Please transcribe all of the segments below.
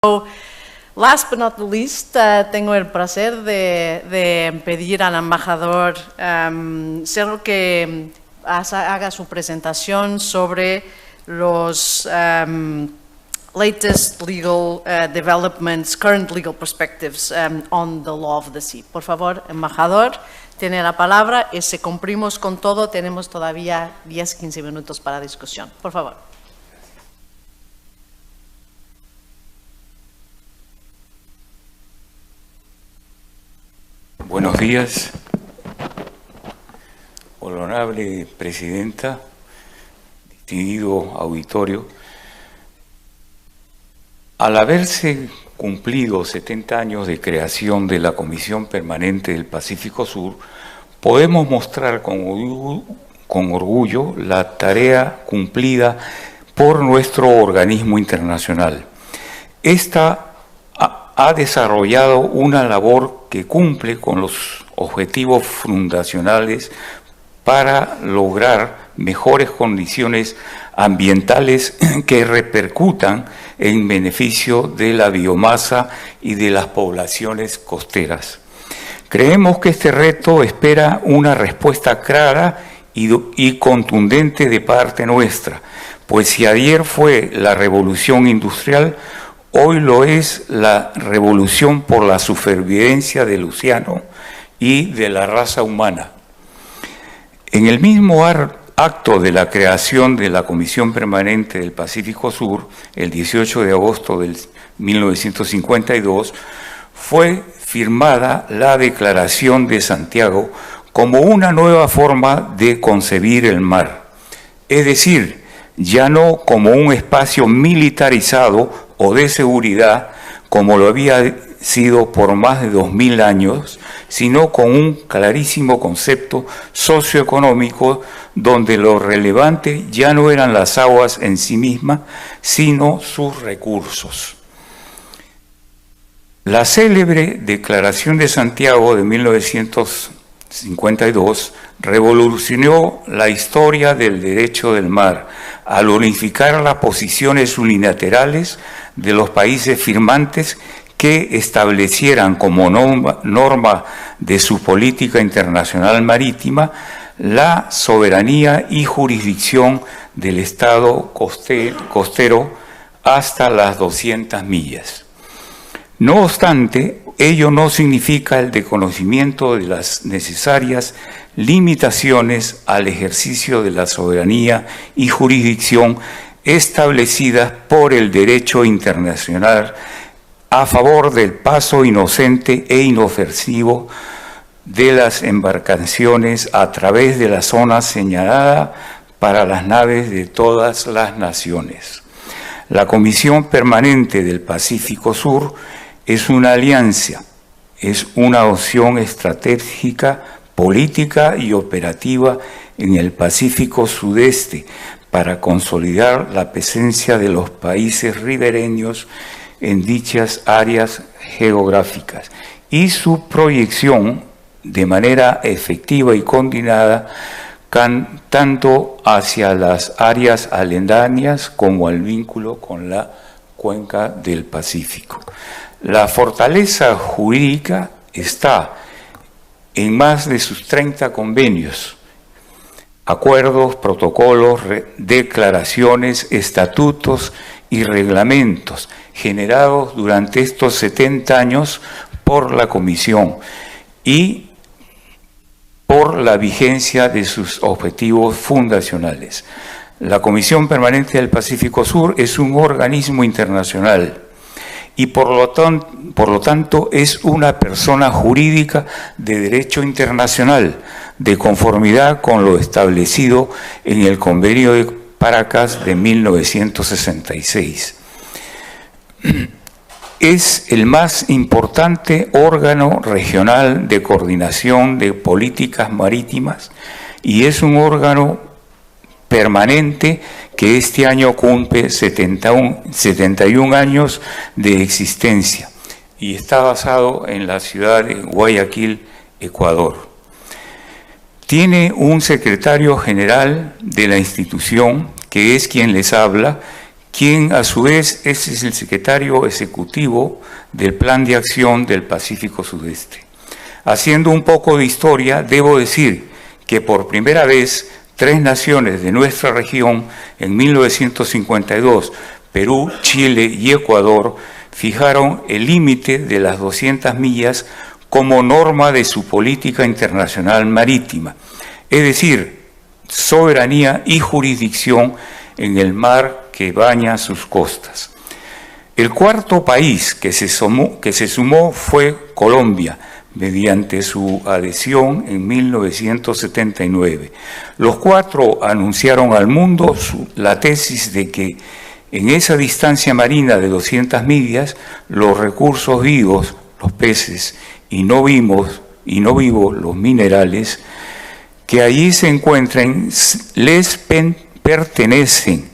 So, last but not the least, tengo el placer de pedir al embajador Cerro que haga su presentación sobre los latest legal developments, current legal perspectives on the law of the sea. Por favor, embajador, tiene la palabra y si cumplimos con todo, tenemos todavía 10-15 minutos para discusión. Por favor. Buenos días, honorable presidenta, distinguido auditorio. Al haberse cumplido 70 años de creación de la Comisión Permanente del Pacífico Sur, podemos mostrar con orgullo la tarea cumplida por nuestro organismo internacional. Esta ha desarrollado una labor que cumple con los objetivos fundacionales para lograr mejores condiciones ambientales que repercutan en beneficio de la biomasa y de las poblaciones costeras. Creemos que este reto espera una respuesta clara y contundente de parte nuestra, pues si ayer fue la revolución industrial, hoy lo es la revolución por la supervivencia del océano y de la raza humana. En el mismo acto de la creación de la Comisión Permanente del Pacífico Sur, el 18 de agosto de 1952, fue firmada la Declaración de Santiago como una nueva forma de concebir el mar, es decir, ya no como un espacio militarizado o de seguridad, como lo había sido por más de 2000 años, sino con un clarísimo concepto socioeconómico donde lo relevante ya no eran las aguas en sí mismas, sino sus recursos. La célebre Declaración de Santiago de 1952 revolucionó la historia del derecho del mar al unificar las posiciones unilaterales de los países firmantes que establecieran como norma de su política internacional marítima la soberanía y jurisdicción del Estado costero hasta las 200 millas. No obstante, ello no significa el desconocimiento de las necesarias limitaciones al ejercicio de la soberanía y jurisdicción establecidas por el derecho internacional a favor del paso inocente e inofensivo de las embarcaciones a través de la zona señalada para las naves de todas las naciones. La Comisión Permanente del Pacífico Sur es una alianza, es una opción estratégica, política y operativa en el Pacífico Sudeste para consolidar la presencia de los países ribereños en dichas áreas geográficas y su proyección de manera efectiva y coordinada tanto hacia las áreas aledañas como al vínculo con la cuenca del Pacífico. La fortaleza jurídica está en más de sus 30 convenios, acuerdos, protocolos, declaraciones, estatutos y reglamentos generados durante estos 70 años por la Comisión y por la vigencia de sus objetivos fundacionales. La Comisión Permanente del Pacífico Sur es un organismo internacional y por lo tanto es una persona jurídica de derecho internacional, de conformidad con lo establecido en el Convenio de Paracas de 1966. Es el más importante órgano regional de coordinación de políticas marítimas y es un órgano permanente que este año cumple 71 años de existencia y está basado en la ciudad de Guayaquil, Ecuador. Tiene un secretario general de la institución, que es quien les habla, quien a su vez es el secretario ejecutivo del Plan de Acción del Pacífico Sudeste. Haciendo un poco de historia, debo decir que por primera vez 3 naciones de nuestra región, en 1952, Perú, Chile y Ecuador, fijaron el límite de las 200 millas como norma de su política internacional marítima, es decir, soberanía y jurisdicción en el mar que baña sus costas. El cuarto país que se sumó fue Colombia, mediante su adhesión en 1979. Los 4 anunciaron al mundo la tesis de que en esa distancia marina de 200 millas, los recursos vivos, los peces, y no vivos, los minerales, que allí se encuentran, les pertenecen,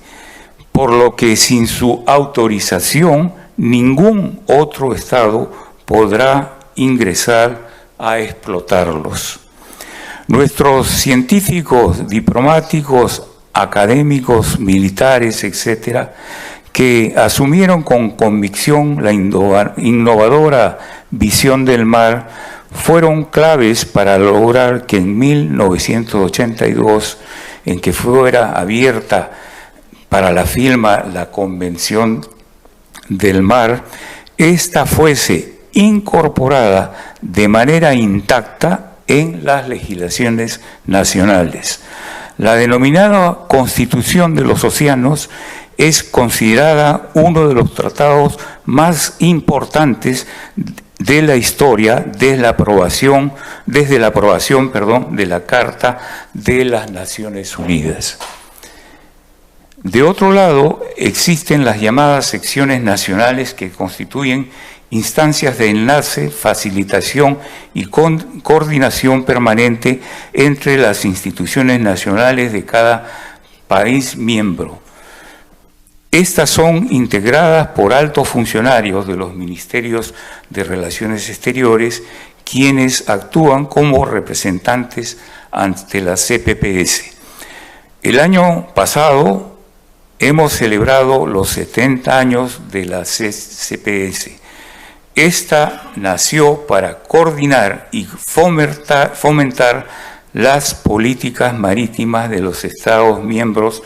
por lo que sin su autorización ningún otro Estado podrá ingresar a explotarlos. Nuestros científicos, diplomáticos, académicos, militares, etcétera, que asumieron con convicción la innovadora visión del mar, fueron claves para lograr que en 1982, en que fuera abierta para la firma la Convención del Mar, esta fuese incorporada de manera intacta en las legislaciones nacionales. La denominada Constitución de los Océanos es considerada uno de los tratados más importantes de la historia desde la aprobación de la Carta de las Naciones Unidas. De otro lado, existen las llamadas secciones nacionales que constituyen instancias de enlace, facilitación y coordinación permanente entre las instituciones nacionales de cada país miembro. Estas son integradas por altos funcionarios de los Ministerios de Relaciones Exteriores, quienes actúan como representantes ante la CPPS. El año pasado hemos celebrado los 70 años de la CPS. Esta nació para coordinar y fomentar las políticas marítimas de los Estados miembros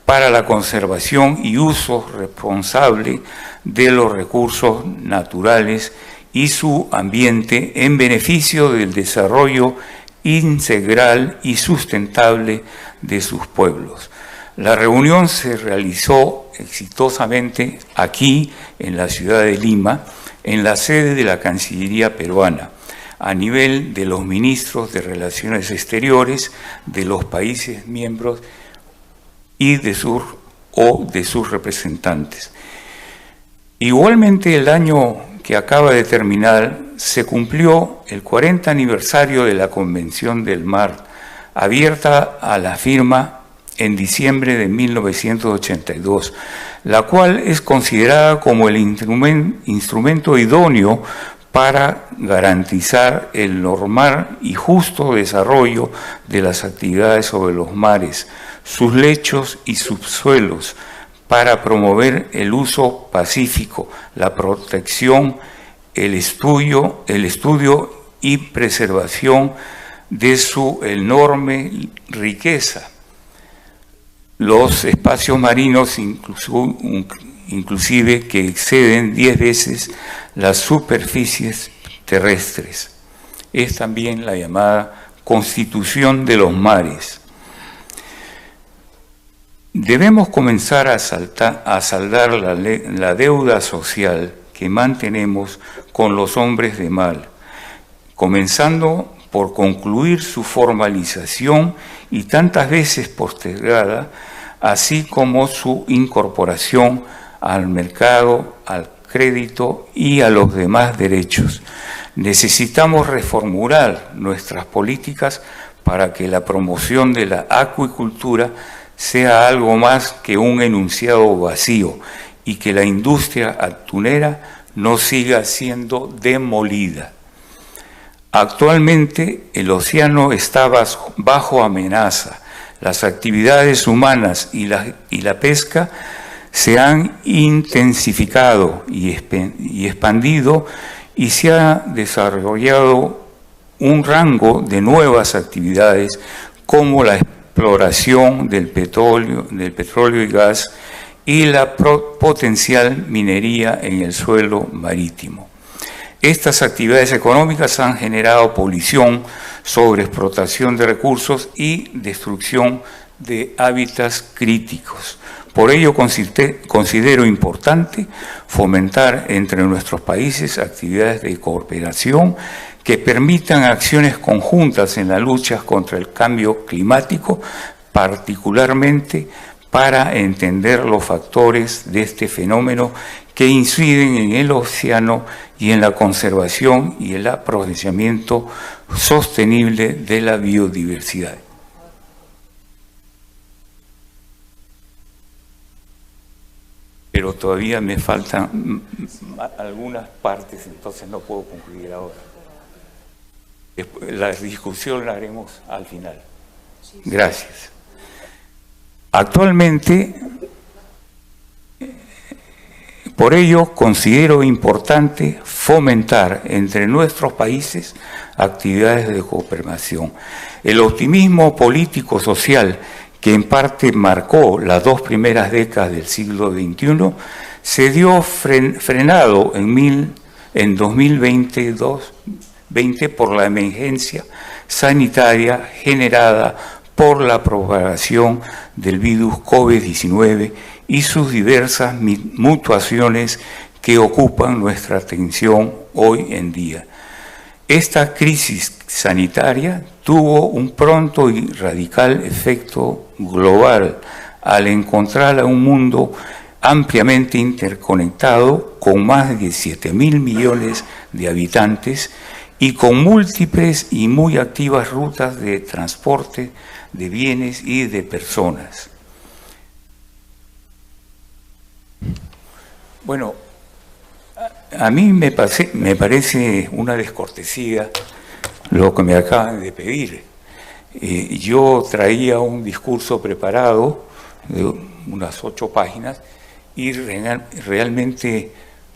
para la conservación y uso responsable de los recursos naturales y su ambiente en beneficio del desarrollo integral y sustentable de sus pueblos. La reunión se realizó exitosamente aquí, en la ciudad de Lima, en la sede de la Cancillería peruana, a nivel de los ministros de Relaciones Exteriores de los países miembros y de sus representantes. Igualmente, el año que acaba de terminar, se cumplió el 40 aniversario de la Convención del Mar, abierta a la firma en diciembre de 1982, la cual es considerada como el instrumento idóneo para garantizar el normal y justo desarrollo de las actividades sobre los mares, sus lechos y subsuelos, para promover el uso pacífico, la protección, el estudio y preservación de su enorme riqueza. Los espacios marinos, inclusive que exceden 10 veces las superficies terrestres. Es también la llamada Constitución de los Mares. Debemos comenzar a saldar la deuda social que mantenemos con los hombres de mar, comenzando por concluir su formalización y tantas veces postergada, así como su incorporación al mercado, al crédito y a los demás derechos. Necesitamos reformular nuestras políticas para que la promoción de la acuicultura sea algo más que un enunciado vacío y que la industria atunera no siga siendo demolida. Actualmente el océano está bajo amenaza. Las actividades humanas y la pesca se han intensificado y expandido y se ha desarrollado un rango de nuevas actividades como la exploración del petróleo y gas y la potencial minería en el suelo marítimo. Estas actividades económicas han generado polución, sobreexplotación de recursos y destrucción de hábitats críticos. Por ello considero importante fomentar entre nuestros países actividades de cooperación que permitan acciones conjuntas en la lucha contra el cambio climático, particularmente para entender los factores de este fenómeno que inciden en el océano y en la conservación y el aprovechamiento sostenible de la biodiversidad. Pero todavía me faltan algunas partes, entonces no puedo concluir ahora. La discusión la haremos al final. Gracias. Actualmente, por ello, considero importante fomentar entre nuestros países actividades de cooperación. El optimismo político-social que en parte marcó las dos primeras décadas del siglo XXI, se dio frenado en 2020 por la emergencia sanitaria generada por la propagación del virus COVID-19 y sus diversas mutaciones que ocupan nuestra atención hoy en día. Esta crisis sanitaria tuvo un pronto y radical efecto global al encontrar a un mundo ampliamente interconectado con más de 7.000 millones de habitantes y con múltiples y muy activas rutas de transporte de bienes y de personas. Bueno, a mí me parece una descortesía lo que me acaban de pedir. Yo traía un discurso preparado de unas 8 páginas y realmente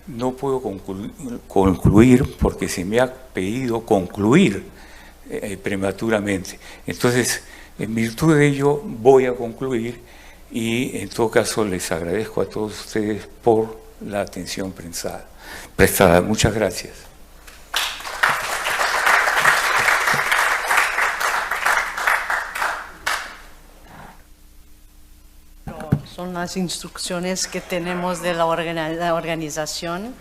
no puedo concluir porque se me ha pedido concluir prematuramente. Entonces, en virtud de ello, voy a concluir y en todo caso les agradezco a todos ustedes por la atención prestada. Muchas gracias. Son las instrucciones que tenemos de la organización.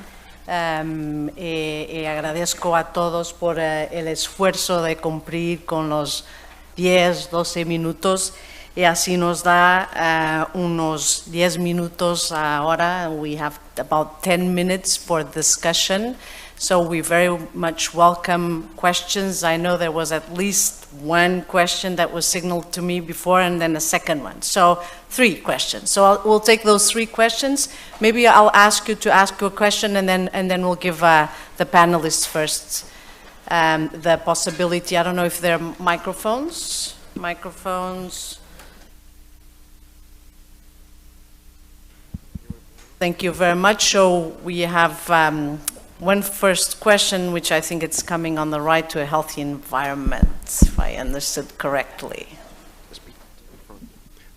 Agradezco a todos por el esfuerzo de cumplir con los 10, 12 minutos y así nos da unos 10 minutos ahora. We have about 10 minutes for discussion. So we very much welcome questions. I know there was at least one question that was signaled to me before and then a second one. So 3 questions. So we'll take those 3 questions. Maybe I'll ask you to ask your question and then we'll give the panelists first the possibility. I don't know if there are microphones. Thank you very much. So we have one first question, which I think it's coming on the right to a healthy environment, if I understood correctly.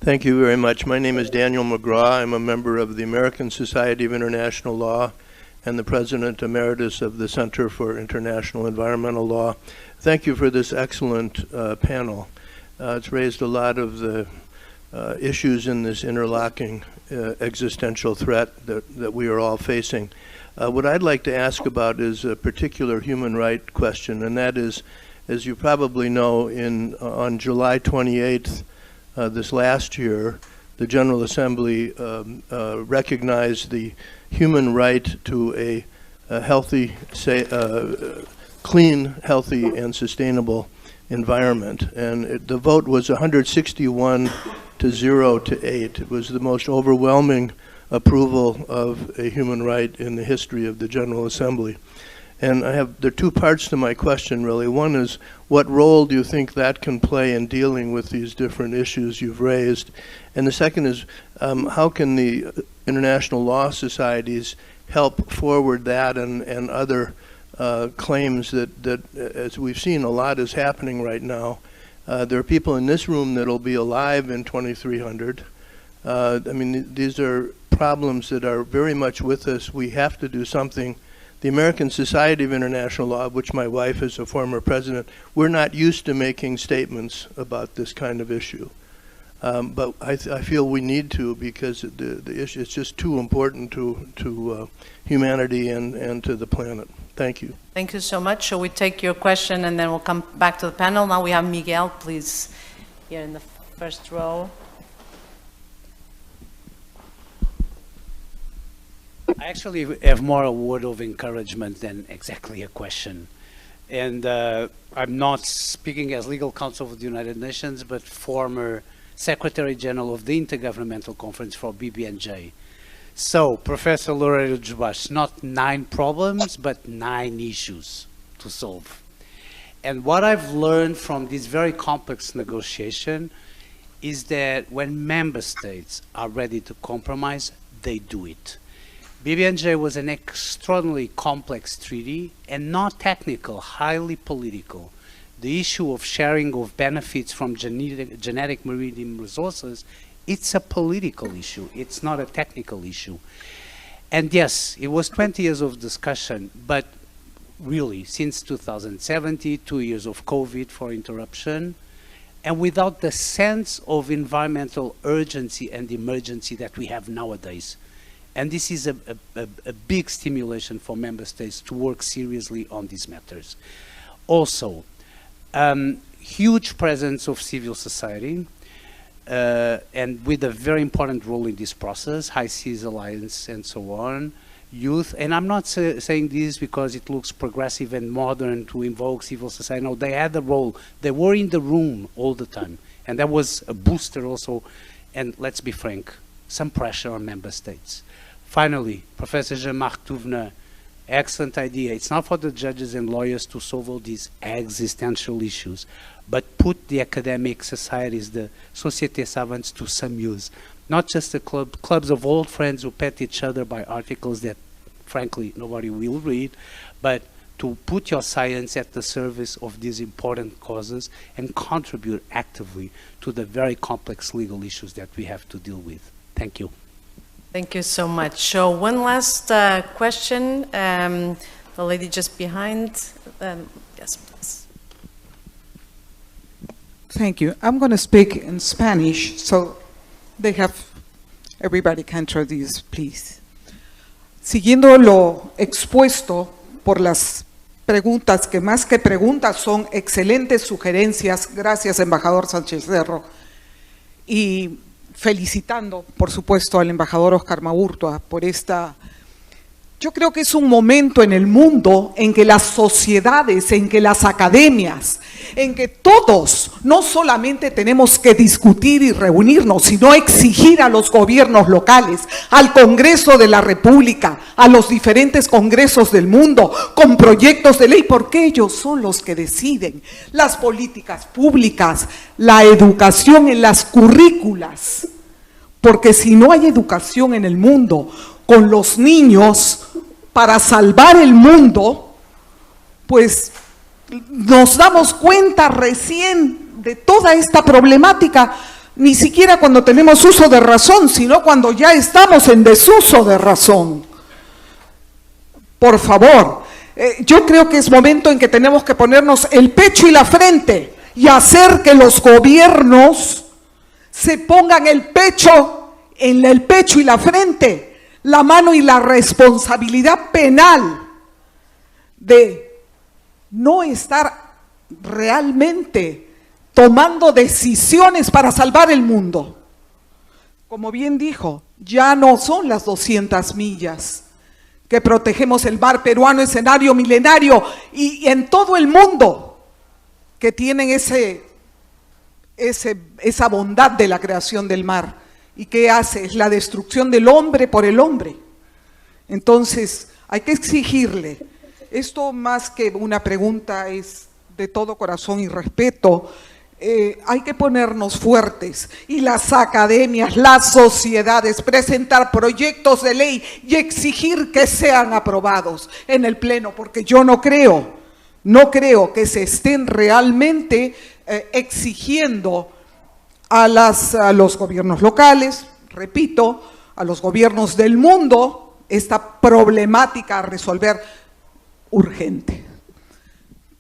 Thank you very much. My name is Daniel McGraw. I'm a member of the American Society of International Law and the President Emeritus of the Center for International Environmental Law. Thank you for this excellent panel. It's raised a lot of the issues in this interlocking existential threat that we are all facing. What I'd like to ask about is a particular human right question, and that is, as you probably know, on July 28th this last year, the General Assembly recognized the human right to a healthy, clean, healthy, and sustainable environment. And the vote was 161 to 0 to 8. It was the most overwhelming approval of a human right in the history of the General Assembly. And there are two parts to my question, really. One is, what role do you think that can play in dealing with these different issues you've raised? And the second is, how can the international law societies help forward that and other claims that, as we've seen, a lot is happening right now. There are people in this room that will be alive in 2300. I mean, these are problems that are very much with us. We have to do something. The American Society of International Law, of which my wife is a former president, we're not used to making statements about this kind of issue. But I feel we need to, because the issue is just too important to humanity and to the planet. Thank you. Thank you so much. Shall we take your question and then we'll come back to the panel? Now we have Miguel, please, here in the first row. I actually have more a word of encouragement than exactly a question. And I'm not speaking as legal counsel of the United Nations, but former Secretary General of the Intergovernmental Conference for BBNJ. So, Professor Loureiro Jubas, not 9 problems, but 9 issues to solve. And what I've learned from this very complex negotiation is that when member states are ready to compromise, they do it. BBNJ was an extraordinarily complex treaty and not technical, highly political. The issue of sharing of benefits from genetic marine resources, it's a political issue. It's not a technical issue. And yes, it was 20 years of discussion, but really, since 2017, 2 years of COVID for interruption, and without the sense of environmental urgency and emergency that we have nowadays. And this is a big stimulation for member states to work seriously on these matters. Also, huge presence of civil society, and with a very important role in this process, High Seas Alliance and so on, youth. And I'm not saying this because it looks progressive and modern to invoke civil society. No, they had a role. They were in the room all the time. And that was a booster also. And let's be frank, some pressure on member states. Finally, Professor Jean-Marc Touvenin, excellent idea. It's not for the judges and lawyers to solve all these existential issues, but put the academic societies, the société savants, to some use. Not just the clubs of old friends who pet each other by articles that, frankly, nobody will read, but to put your science at the service of these important causes and contribute actively to the very complex legal issues that we have to deal with. Thank you. Thank you so much. So one last question. The lady just behind. Yes, please. Thank you. I'm going to speak in Spanish, so everybody can traduce, please. Siguiendo lo expuesto por las preguntas, que más que preguntas son excelentes sugerencias, gracias, embajador Sánchez Cerro, y felicitando, por supuesto, al embajador Oscar Maurtua por esta. Yo creo que es un momento en el mundo en que las sociedades, en que las academias, en que todos no solamente tenemos que discutir y reunirnos, sino exigir a los gobiernos locales, al Congreso de la República, a los diferentes congresos del mundo, con proyectos de ley, porque ellos son los que deciden las políticas públicas, la educación en las currículas, porque si no hay educación en el mundo, con los niños, para salvar el mundo, pues nos damos cuenta recién de toda esta problemática, ni siquiera cuando tenemos uso de razón, sino cuando ya estamos en desuso de razón. Por favor, yo creo que es momento en que tenemos que ponernos el pecho y la frente y hacer que los gobiernos se pongan el pecho y la frente, la mano y la responsabilidad penal de no estar realmente tomando decisiones para salvar el mundo. Como bien dijo, ya no son las 200 millas que protegemos el mar peruano, escenario milenario, y en todo el mundo que tienen esa bondad de la creación del mar. ¿Y qué hace? Es la destrucción del hombre por el hombre. Entonces, hay que exigirle esto más que una pregunta es de todo corazón y respeto. Hay que ponernos fuertes y las academias, las sociedades, presentar proyectos de ley y exigir que sean aprobados en el Pleno, porque yo no creo que se estén realmente exigiendo a los gobiernos locales, repito, a los gobiernos del mundo, esta problemática a resolver urgente.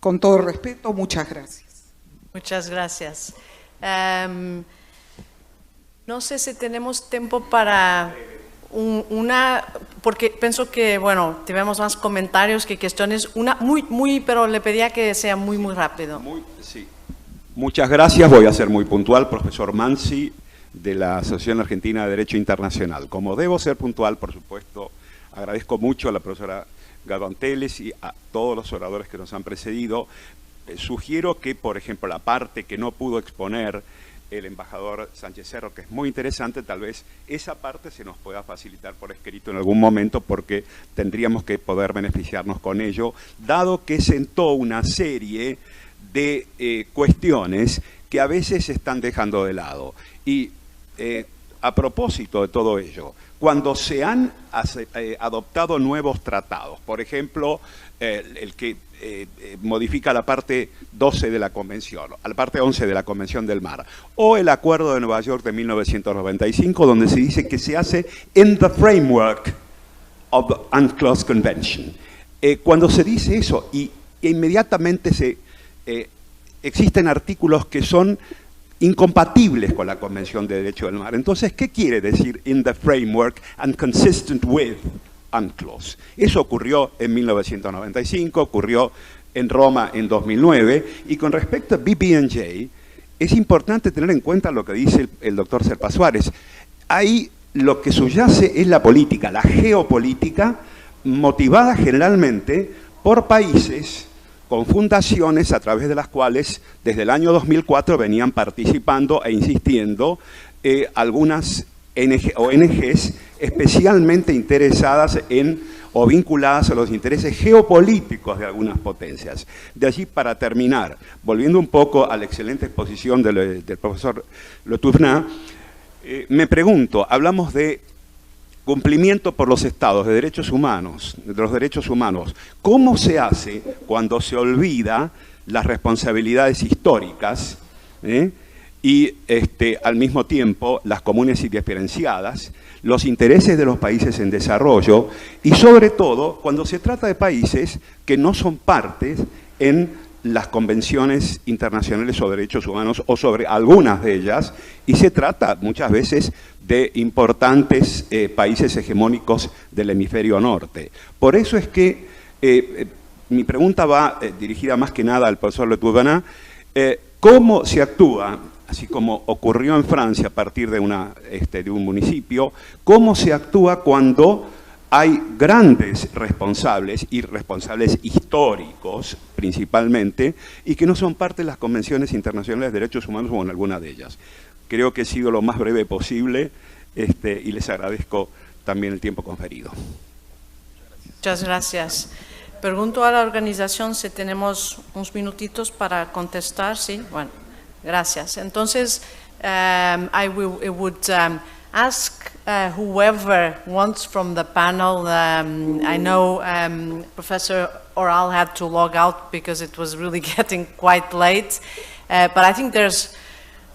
Con todo respeto, muchas gracias. Muchas gracias. No sé si tenemos tiempo para porque pienso que, bueno, tenemos más comentarios que cuestiones. Pero le pedía que sea muy rápido. Sí. Muchas gracias. Voy a ser muy puntual, profesor Mansi, de la Asociación Argentina de Derecho Internacional. Como debo ser puntual, por supuesto, agradezco mucho a la profesora Gadonteles y a todos los oradores que nos han precedido. Sugiero que, por ejemplo, la parte que no pudo exponer el embajador Sánchez Cerro, que es muy interesante, tal vez esa parte se nos pueda facilitar por escrito en algún momento, porque tendríamos que poder beneficiarnos con ello, dado que sentó una serie de cuestiones que a veces se están dejando de lado. Y a propósito de todo ello, cuando se han adoptado nuevos tratados, por ejemplo, el que modifica la parte 12 de la Convención, a la parte 11 de la Convención del Mar, o el Acuerdo de Nueva York de 1995, donde se dice que se hace in the framework of the UNCLOS Convention. Cuando se dice eso, y inmediatamente existen artículos que son incompatibles con la Convención de Derecho del Mar. Entonces, ¿qué quiere decir in the framework and consistent with UNCLOS? Eso ocurrió en 1995, ocurrió en Roma en 2009, y con respecto a BBNJ, es importante tener en cuenta lo que dice el doctor Serpa Suárez. Ahí lo que subyace es la política, la geopolítica, motivada generalmente por países con fundaciones a través de las cuales desde el año 2004 venían participando e insistiendo algunas ONGs especialmente interesadas en o vinculadas a los intereses geopolíticos de algunas potencias. De allí, para terminar, volviendo un poco a la excelente exposición del profesor Le Tournant, me pregunto, hablamos de cumplimiento por los estados de derechos humanos, de los derechos humanos. ¿Cómo se hace cuando se olvida las responsabilidades históricas y al mismo tiempo las comunes y diferenciadas, los intereses de los países en desarrollo y sobre todo cuando se trata de países que no son partes en las convenciones internacionales sobre derechos humanos o sobre algunas de ellas, y se trata muchas veces de importantes países hegemónicos del hemisferio norte? Por eso es que mi pregunta va dirigida más que nada al profesor Le Tournant. ¿Cómo se actúa, así como ocurrió en Francia a partir de un municipio, cómo se actúa cuando hay grandes responsables y responsables históricos principalmente y que no son parte de las convenciones internacionales de derechos humanos o en alguna de ellas? Creo que he sido lo más breve posible y les agradezco también el tiempo conferido. Muchas gracias. Pregunto a la organización si tenemos unos minutitos para contestar. Sí, bueno, gracias. Entonces, I would ask whoever wants from the panel. I know Professor Oral had to log out because it was really getting quite late. But I think there's,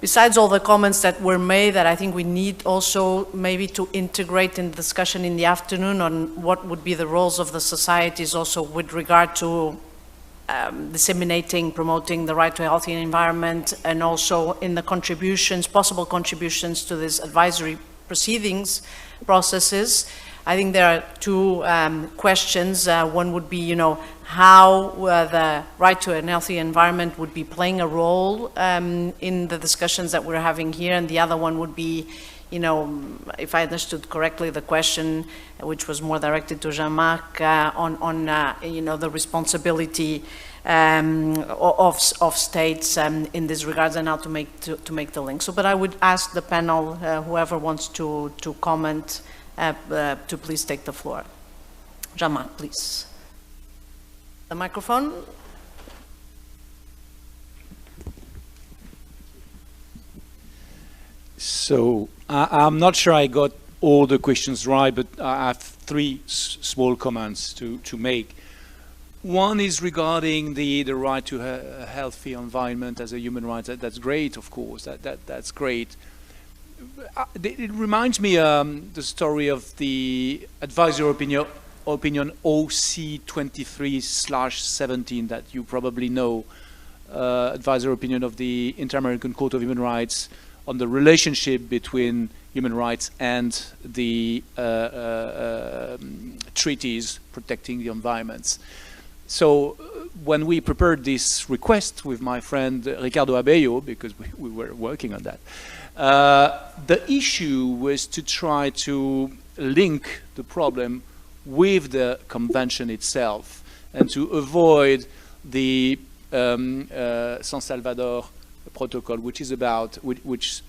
besides all the comments that were made, that I think we need also maybe to integrate in the discussion in the afternoon on what would be the roles of the societies also with regard to disseminating, promoting the right to a healthy environment, and also in the contributions, possible contributions to this advisory proceedings processes. I think there are two questions. One would be, how the right to a healthy environment would be playing a role in the discussions that we're having here, and the other one would be, if I understood correctly, the question, which was more directed to Jean-Marc, on the responsibility of states in this regard, and how to make the link. So, but I would ask the panel, whoever wants to comment, to please take the floor. Jean-Marc, please. The microphone. So I'm not sure I got all the questions right, but I have three small comments to make. One is regarding the right to a healthy environment as a human right. That's great, of course. That's great. It reminds me the story of the advisory opinion OC23/17 that you probably know, advisory opinion of the Inter-American Court of Human Rights on the relationship between human rights and the treaties protecting the environments. So when we prepared this request with my friend Ricardo Abello, because we were working on that, the issue was to try to link the problem with the convention itself and to avoid the San Salvador protocol, which is about which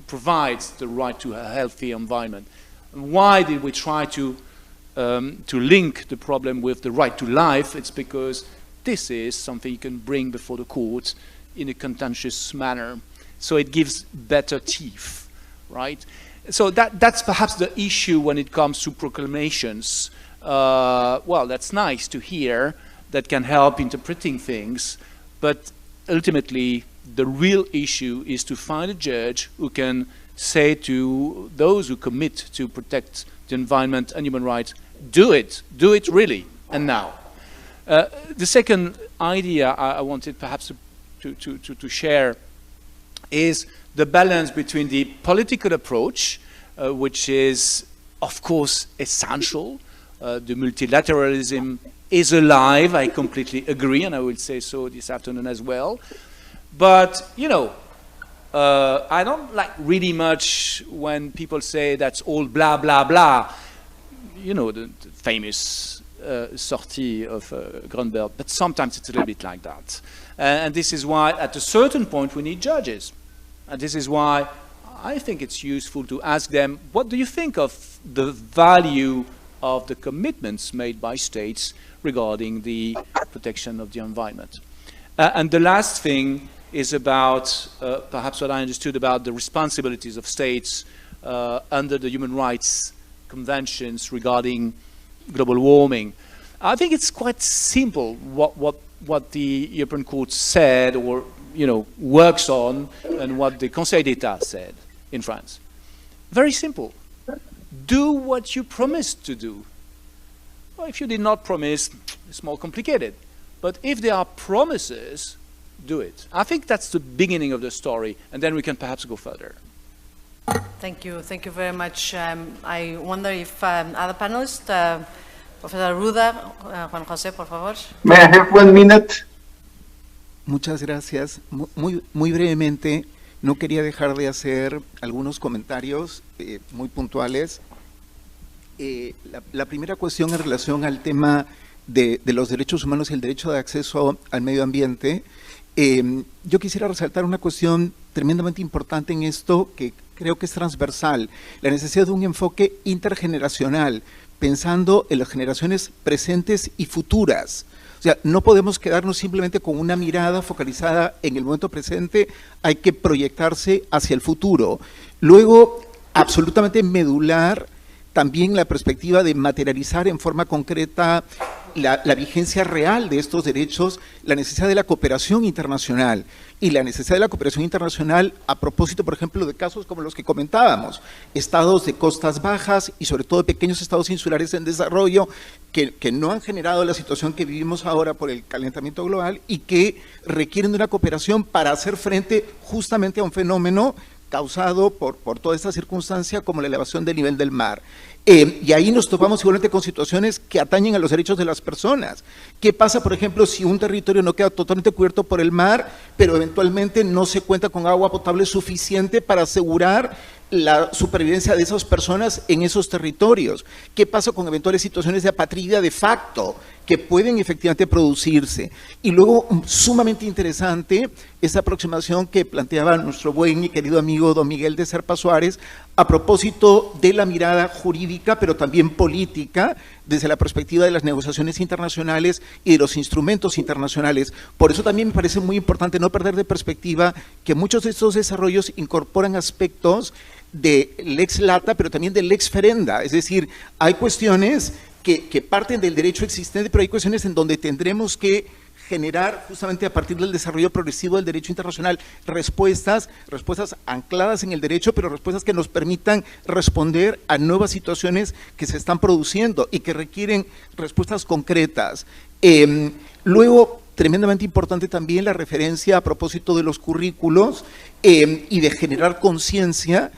provides the right to a healthy environment. Why did we try to link the problem with the right to life? It's because this is something you can bring before the court in a contentious manner. So it gives better teeth, right? So that's perhaps the issue when it comes to proclamations. Well, that's nice to hear. That can help interpreting things. But ultimately, the real issue is to find a judge who can say to those who commit to protect the environment and human rights, do it really, and now. The second idea I wanted perhaps to share is the balance between the political approach, which is, of course, essential. The multilateralism is alive, I completely agree, and I will say so this afternoon as well. But, you know, I don't like really much when people say that's all blah, blah, blah. You know, the famous sortie of Grunberg, but sometimes it's a little bit like that. And this is why, at a certain point, we need judges. And this is why I think it's useful to ask them, what do you think of the value of the commitments made by states regarding the protection of the environment? And the last thing is about perhaps what I understood about the responsibilities of states under the human rights conventions regarding global warming. I think it's quite simple what the European Court said, or works on, and what the Conseil d'État said in France. Very simple. Do what you promised to do. Well, if you did not promise, it's more complicated. But if there are promises, do it. I think that's the beginning of the story, and then we can perhaps go further. Thank you very much. I wonder if other panelists, Professor Ruda, Juan José, por favor. May I have 1 minute? Muchas gracias. Muy brevemente, no quería dejar de hacer algunos comentarios muy puntuales. La primera cuestión en relación al tema de los derechos humanos y el derecho de acceso al medio ambiente. Yo quisiera resaltar una cuestión tremendamente importante en esto que creo que es transversal, la necesidad de un enfoque intergeneracional, pensando en las generaciones presentes y futuras. O sea, no podemos quedarnos simplemente con una mirada focalizada en el momento presente, hay que proyectarse hacia el futuro. Luego, absolutamente medular también la perspectiva de materializar en forma concreta la vigencia real de estos derechos, la necesidad de la cooperación internacional y la necesidad de la cooperación internacional a propósito, por ejemplo, de casos como los que comentábamos, estados de costas bajas y sobre todo pequeños estados insulares en desarrollo que no han generado la situación que vivimos ahora por el calentamiento global y que requieren de una cooperación para hacer frente justamente a un fenómeno causado por toda esta circunstancia como la elevación del nivel del mar. Y ahí nos topamos igualmente con situaciones que atañen a los derechos de las personas. ¿Qué pasa, por ejemplo, si un territorio no queda totalmente cubierto por el mar, pero eventualmente no se cuenta con agua potable suficiente para asegurar la supervivencia de esas personas en esos territorios? ¿Qué pasa con eventuales situaciones de apatrida de facto que pueden efectivamente producirse? Y luego, sumamente interesante, esa aproximación que planteaba nuestro buen y querido amigo don Miguel de Serpa Suárez a propósito de la mirada jurídica jurídica, pero también política, desde la perspectiva de las negociaciones internacionales y de los instrumentos internacionales. Por eso también me parece muy importante no perder de perspectiva que muchos de estos desarrollos incorporan aspectos de lex lata, pero también de lex ferenda, es decir, hay cuestiones que parten del derecho existente, pero hay cuestiones en donde tendremos que generar, justamente a partir del desarrollo progresivo del derecho internacional, respuestas ancladas en el derecho, pero respuestas que nos permitan responder a nuevas situaciones que se están produciendo y que requieren respuestas concretas. Luego, tremendamente importante también la referencia a propósito de los currículos y de generar conciencia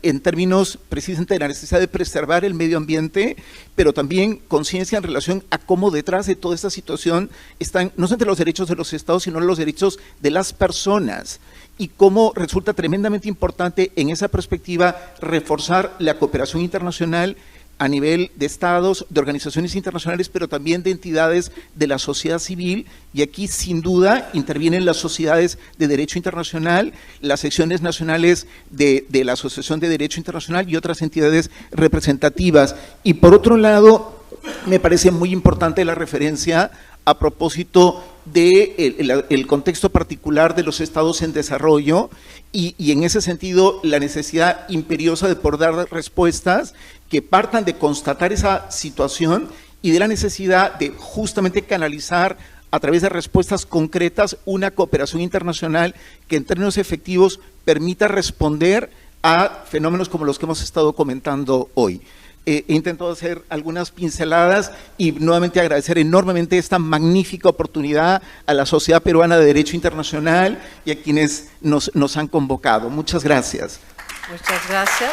en términos precisamente de la necesidad de preservar el medio ambiente, pero también conciencia en relación a cómo detrás de toda esta situación están no solamente los derechos de los estados, sino los derechos de las personas, y cómo resulta tremendamente importante en esa perspectiva reforzar la cooperación internacional a nivel de estados, de organizaciones internacionales, pero también de entidades de la sociedad civil, y aquí sin duda intervienen las sociedades de derecho internacional, las secciones nacionales de la Asociación de Derecho Internacional y otras entidades representativas. Y por otro lado, me parece muy importante la referencia a propósito del contexto particular de los estados en desarrollo y en ese sentido la necesidad imperiosa de poder dar respuestas que partan de constatar esa situación y de la necesidad de justamente canalizar a través de respuestas concretas una cooperación internacional que en términos efectivos permita responder a fenómenos como los que hemos estado comentando hoy. He intentado hacer algunas pinceladas y nuevamente agradecer enormemente esta magnífica oportunidad a la Sociedad Peruana de Derecho Internacional y a quienes nos han convocado. Muchas gracias. Muchas gracias.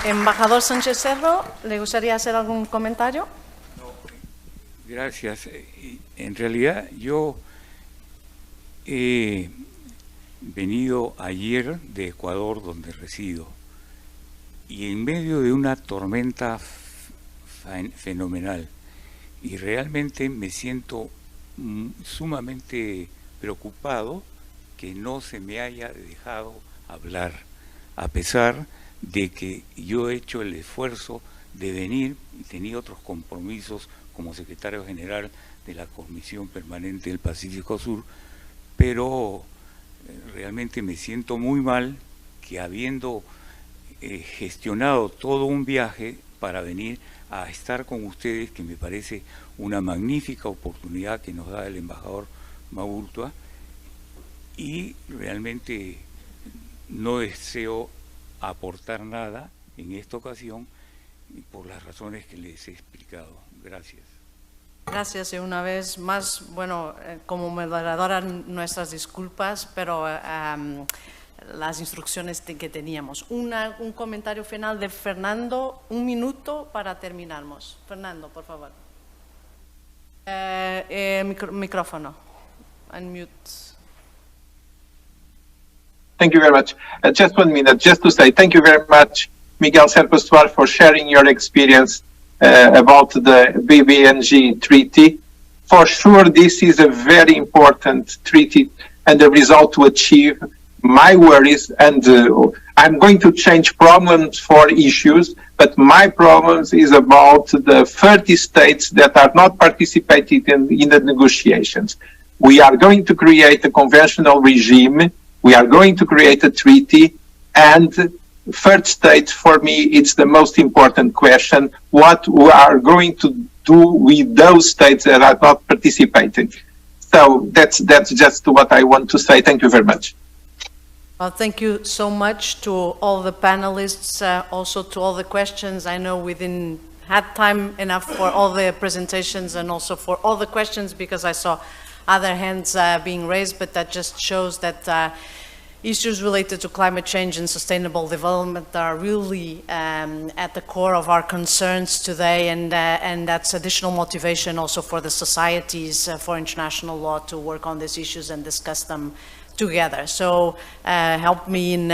Embajador Sánchez Cerro, ¿le gustaría hacer algún comentario? No, gracias. En realidad yo he venido ayer de Ecuador, donde resido, y en medio de una tormenta fenomenal, y realmente me siento sumamente preocupado que no se me haya dejado hablar, a pesar de que yo he hecho el esfuerzo de venir y tenía otros compromisos como secretario general de la Comisión Permanente del Pacífico Sur, pero realmente me siento muy mal que habiendo gestionado todo un viaje para venir a estar con ustedes, que me parece una magnífica oportunidad que nos da el embajador Maurtua, y realmente no deseo aportar nada en esta ocasión por las razones que les he explicado. Gracias. Gracias, y una vez más, bueno, como moderadora nuestras disculpas, pero las instrucciones que teníamos. Un comentario final de Fernando, 1 minuto para terminarnos. Fernando, por favor. Micrófono. Unmute. Thank you very much. Just 1 minute, just to say thank you very much, Miguel Serpa-Soares, for sharing your experience about the BBNG treaty. For sure, this is a very important treaty and the result to achieve. My worries, and I'm going to change problems for issues, but my problems is about the 30 states that are not participating in the negotiations. We are going to create a conventional regime. We are going to create a treaty, and third states, for me, it's the most important question. What we are going to do with those states that are not participating? So that's just what I want to say. Thank you very much. Well, thank you so much to all the panelists, also to all the questions. I know we didn't have time enough for all the presentations and also for all the questions because I saw other hands being raised, but that just shows that issues related to climate change and sustainable development are really at the core of our concerns today, and that's additional motivation also for the societies for international law to work on these issues and discuss them together. So help me in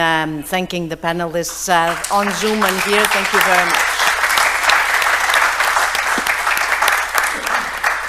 thanking the panelists on Zoom and here. Thank you very much.